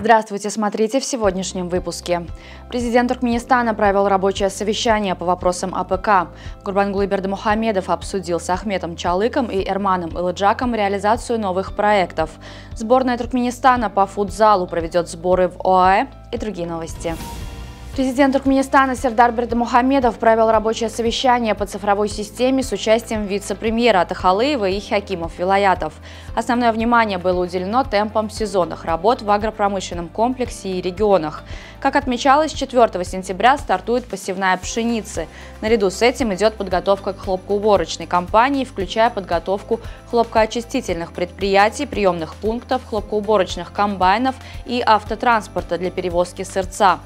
Здравствуйте, смотрите в сегодняшнем выпуске. Президент Туркменистана провел рабочее совещание по вопросам АПК. Гурбангулы Бердымухамедов обсудил с Ахметом Чалыком и Эрманом Ылыджаком реализацию новых проектов. Сборная Туркменистана по футзалу проведет сборы в ОАЭ и другие новости. Президент Туркменистана Сердар Бердымухамедов провел рабочее совещание по цифровой системе с участием вице-премьера Атахалыева и Хакимов Вилаятов. Основное внимание было уделено темпам сезонных работ в агропромышленном комплексе и регионах. Как отмечалось, 4 сентября стартует посевная пшеницы. Наряду с этим идет подготовка к хлопкоуборочной кампании, включая подготовку хлопкоочистительных предприятий, приемных пунктов, хлопкоуборочных комбайнов и автотранспорта для перевозки сырца.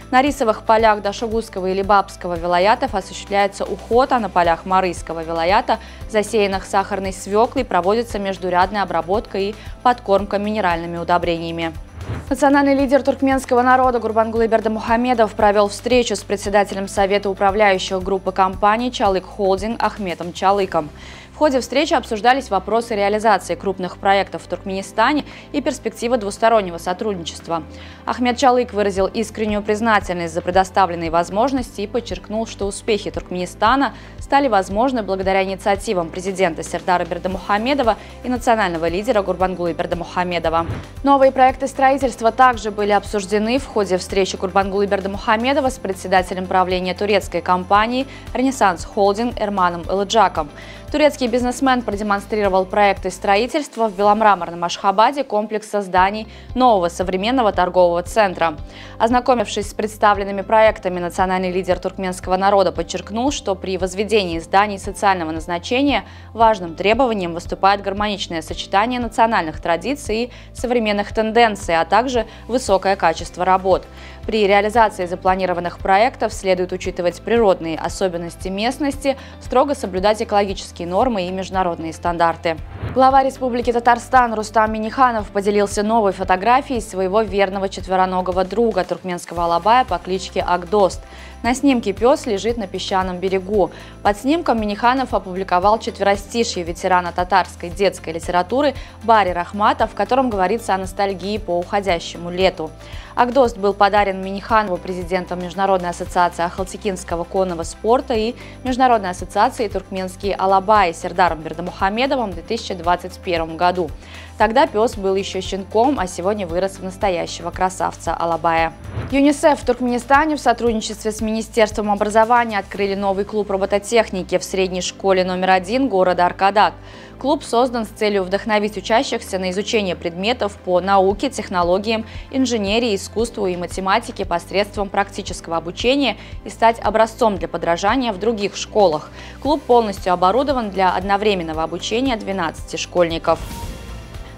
На рисовых полях Дашогузского и Либабского вилаятов осуществляется уход, а на полях Марыйского вилаята, засеянных сахарной свеклой, проводится междурядная обработка и подкормка минеральными удобрениями. Национальный лидер туркменского народа Гурбангулы Бердымухамедов провел встречу с председателем Совета управляющих группы компаний «Чалык Холдинг» Ахметом Чалыком. В ходе встречи обсуждались вопросы реализации крупных проектов в Туркменистане и перспективы двустороннего сотрудничества. Ахмет Чалык выразил искреннюю признательность за предоставленные возможности и подчеркнул, что успехи Туркменистана стали возможны благодаря инициативам президента Сердара Бердымухамедова и национального лидера Гурбангулы Бердымухамедова. Новые проекты строительства также были обсуждены в ходе встречи Гурбангулы Бердымухамедова с председателем правления турецкой компании «Ренессанс Холдинг» Эрманом Ылыджаком. Турецкий бизнесмен продемонстрировал проекты строительства в беломраморном Ашхабаде комплекса зданий нового современного торгового центра. Ознакомившись с представленными проектами, национальный лидер туркменского народа подчеркнул, что при возведении зданий социального назначения важным требованием выступает гармоничное сочетание национальных традиций и современных тенденций, а также высокое качество работ. При реализации запланированных проектов следует учитывать природные особенности местности, строго соблюдать экологические нормы и международные стандарты. Глава Республики Татарстан Рустам Минниханов поделился новой фотографией своего верного четвероногого друга, туркменского алабая по кличке Агдост. На снимке пес лежит на песчаном берегу. Под снимком Минниханов опубликовал четверостишье ветерана татарской детской литературы Бари Рахмата, в котором говорится о ностальгии по уходящему лету. Агдост был подарен Минниханову президентом Международной ассоциации ахалтекинского конного спорта и Международной ассоциации туркменские алабаи Сердаром Бердымухамедовым в 2021 году. Тогда пес был еще щенком, а сегодня вырос в настоящего красавца алабая. ЮНИСЕФ в Туркменистане в сотрудничестве с Министерством образования открыли новый клуб робототехники в средней школе номер 1 города Аркадак. Клуб создан с целью вдохновить учащихся на изучение предметов по науке, технологиям, инженерии, искусству и математике посредством практического обучения и стать образцом для подражания в других школах. Клуб полностью оборудован для одновременного обучения 12 школьников.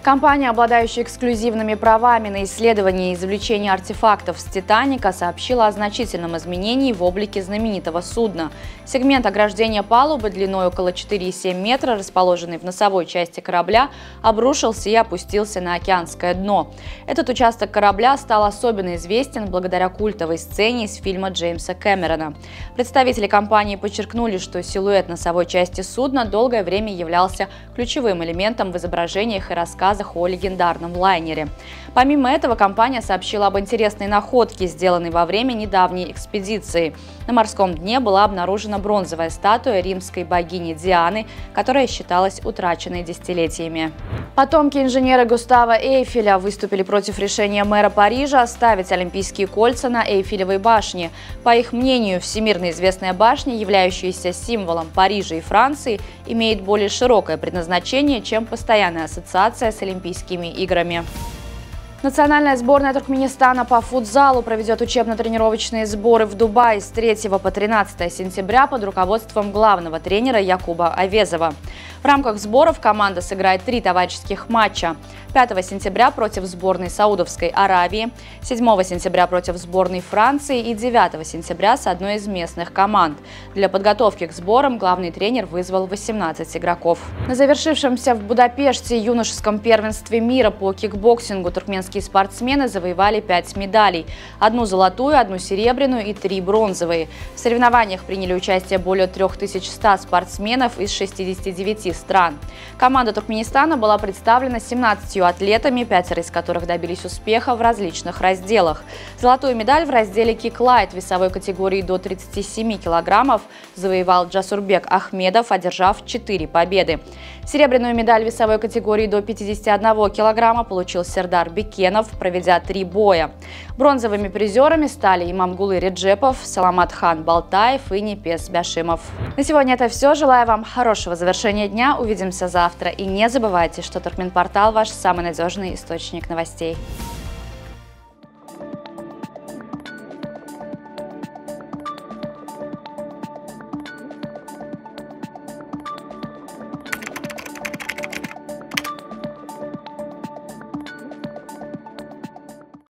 Компания, обладающая эксклюзивными правами на исследование и извлечение артефактов с «Титаника», сообщила о значительном изменении в облике знаменитого судна. Сегмент ограждения палубы длиной около 4,7 метра, расположенный в носовой части корабля, обрушился и опустился на океанское дно. Этот участок корабля стал особенно известен благодаря культовой сцене из фильма Джеймса Кэмерона. Представители компании подчеркнули, что силуэт носовой части судна долгое время являлся ключевым элементом в изображениях и рассказах о легендарном лайнере. Помимо этого, компания сообщила об интересной находке, сделанной во время недавней экспедиции. На морском дне была обнаружена бронзовая статуя римской богини Дианы, которая считалась утраченной десятилетиями. Потомки инженера Густава Эйфеля выступили против решения мэра Парижа оставить Олимпийские кольца на Эйфелевой башне. По их мнению, всемирно известная башня, являющаяся символом Парижа и Франции, имеет более широкое предназначение, чем постоянная ассоциация с Олимпийскими играми. Национальная сборная Туркменистана по футзалу проведет учебно-тренировочные сборы в Дубае с 3 по 13 сентября под руководством главного тренера Якуба Авезова. В рамках сборов команда сыграет 3 товарищеских матча. 5 сентября против сборной Саудовской Аравии, 7 сентября против сборной Франции и 9 сентября с одной из местных команд. Для подготовки к сборам главный тренер вызвал 18 игроков. На завершившемся в Будапеште юношеском первенстве мира по кикбоксингу туркменские спортсмены завоевали 5 медалей. 1 золотую, 1 серебряную и 3 бронзовые. В соревнованиях приняли участие более 3100 спортсменов из 69 5 стран. Команда Туркменистана была представлена 17 атлетами, 5 из которых добились успеха в различных разделах. Золотую медаль в разделе кик-лайт весовой категории до 37 килограммов завоевал Джасурбек Ахмедов, одержав 4 победы. Серебряную медаль в весовой категории до 51 килограмма получил Сердар Бекенов, проведя 3 боя. Бронзовыми призерами стали Имамгулы Реджепов, Саламатхан Балтаев и Непес Бяшимов. На сегодня это все. Желаю вам хорошего завершения дня. Увидимся завтра. И не забывайте, что Туркменпортал – ваш самый надежный источник новостей.